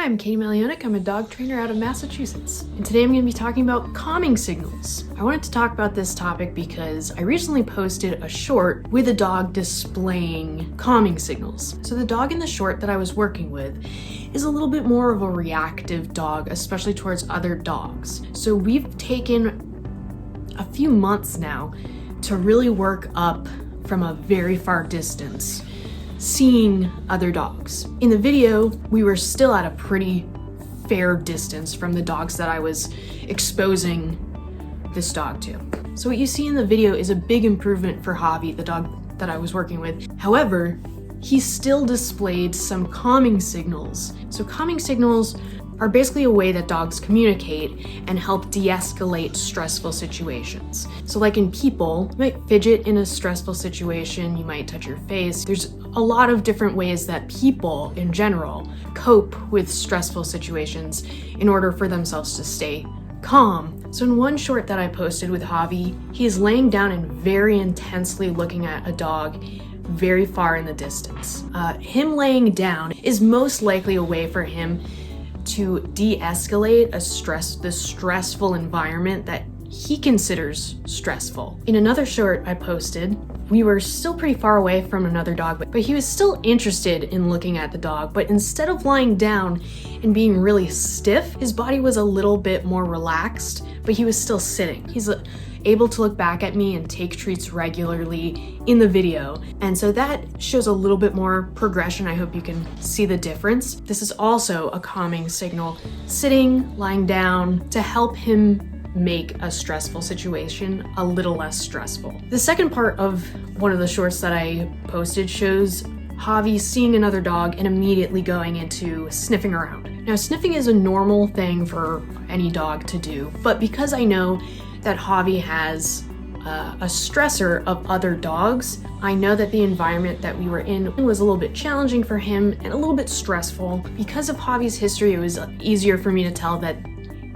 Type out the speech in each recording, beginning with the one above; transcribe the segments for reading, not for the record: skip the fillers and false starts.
I'm Katie Malionik. I'm a dog trainer out of Massachusetts. And today I'm going to be talking about calming signals. I wanted to talk about this topic because I recently posted a short with a dog displaying calming signals. So the dog in the short that I was working with is a little bit more of a reactive dog, especially towards other dogs. So we've taken a few months now to really work up from a very far distance, seeing other dogs. In the video, we were still at a pretty fair distance from the dogs that I was exposing this dog to. So what you see in the video is a big improvement for Javi, the dog that I was working with. However, he still displayed some calming signals. So calming signals are basically a way that dogs communicate and help de-escalate stressful situations. So like in people, you might fidget in a stressful situation, you might touch your face. There's a lot of different ways that people in general cope with stressful situations in order for themselves to stay calm. So in one short that I posted with Javi, he is laying down and very intensely looking at a dog very far in the distance. Him laying down is most likely a way for him to de-escalate the stressful environment that he considers stressful. In another short I posted, we were still pretty far away from another dog, but he was still interested in looking at the dog, but instead of lying down and being really stiff, his body was a little bit more relaxed, but he was still sitting. He's able to look back at me and take treats regularly in the video. And so that shows a little bit more progression. I hope you can see the difference. This is also a calming signal, sitting, lying down, to help him make a stressful situation a little less stressful. The second part of one of the shorts that I posted shows Javi seeing another dog and immediately going into sniffing around. Now, sniffing is a normal thing for any dog to do, but because I know that Javi has a stressor of other dogs, I know that the environment that we were in was a little bit challenging for him and a little bit stressful. Because of Javi's history, it was easier for me to tell that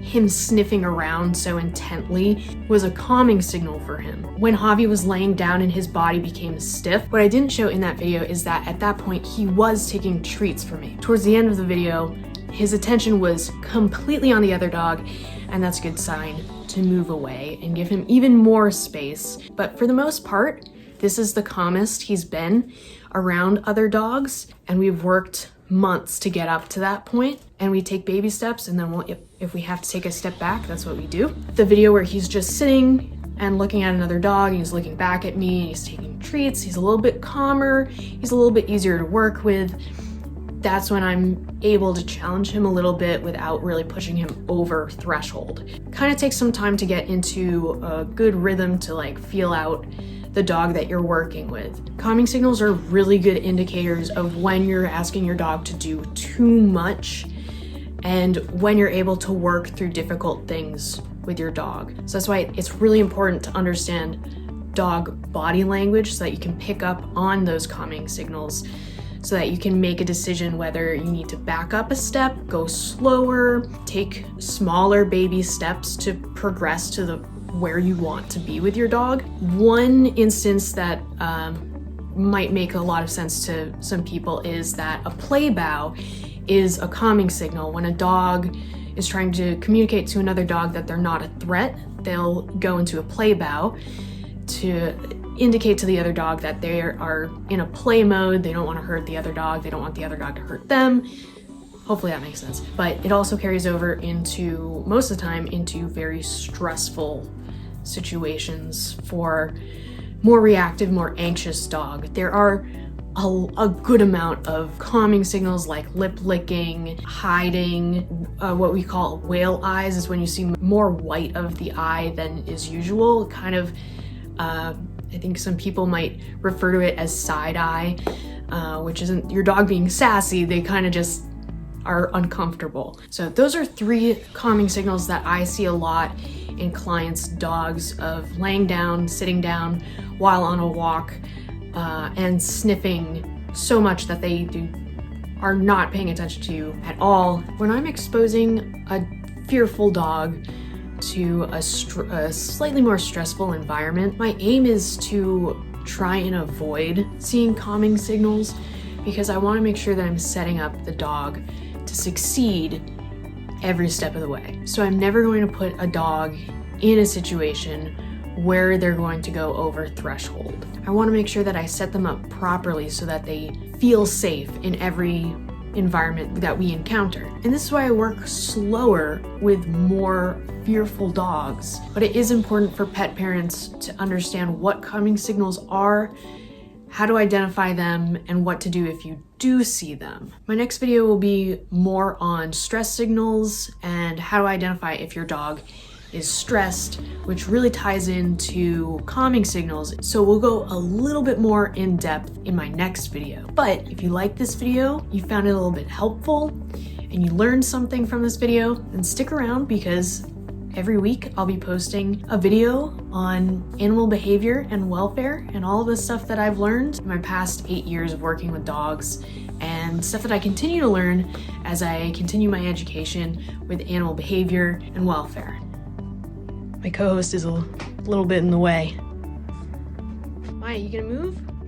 him sniffing around so intently was a calming signal for him. When Javi was laying down and his body became stiff, what I didn't show in that video is that at that point he was taking treats for me. Towards the end of the video, his attention was completely on the other dog, and that's a good sign to move away and give him even more space. But for the most part, this is the calmest he's been around other dogs, and we've worked months to get up to that point, and we take baby steps, and then if we have to take a step back, that's what we do. The video where he's just sitting and looking at another dog, and he's looking back at me, and he's taking treats, he's a little bit calmer, he's a little bit easier to work with. That's when I'm able to challenge him a little bit without really pushing him over threshold. Kind of takes some time to get into a good rhythm to like feel out the dog that you're working with. Calming signals are really good indicators of when you're asking your dog to do too much and when you're able to work through difficult things with your dog. So that's why it's really important to understand dog body language so that you can pick up on those calming signals, so that you can make a decision whether you need to back up a step, go slower, take smaller baby steps to progress to where you want to be with your dog. One instance that might make a lot of sense to some people is that a play bow is a calming signal. When a dog is trying to communicate to another dog that they're not a threat, they'll go into a play bow to indicate to the other dog that they are in a play mode. They don't want to hurt the other dog. They don't want the other dog to hurt them. Hopefully that makes sense. But it also carries over into, most of the time, into very stressful situations for more reactive, more anxious dog. There are a good amount of calming signals like lip licking, hiding, what we call whale eyes is when you see more white of the eye than is usual. Kind of, I think some people might refer to it as side eye, which isn't your dog being sassy, they kind of just are uncomfortable. So those are three calming signals that I see a lot in clients' dogs, of laying down, sitting down while on a walk, and sniffing so much that they are not paying attention to you at all. When I'm exposing a fearful dog to a slightly more stressful environment, my aim is to try and avoid seeing calming signals, because I want to make sure that I'm setting up the dog to succeed every step of the way. So I'm never going to put a dog in a situation where they're going to go over threshold. I want to make sure that I set them up properly so that they feel safe in every environment that we encounter. And this is why I work slower with more fearful dogs. But it is important for pet parents to understand what calming signals are, how to identify them, and what to do if you do see them. My next video will be more on stress signals and how to identify if your dog is stressed, which really ties into calming signals. So we'll go a little bit more in depth in my next video. But if you like this video, you found it a little bit helpful, and you learned something from this video, then stick around, because every week I'll be posting a video on animal behavior and welfare and all of the stuff that I've learned in my past 8 years of working with dogs, and stuff that I continue to learn as I continue my education with animal behavior and welfare. My co-host is a little bit in the way. Maya, you gonna move?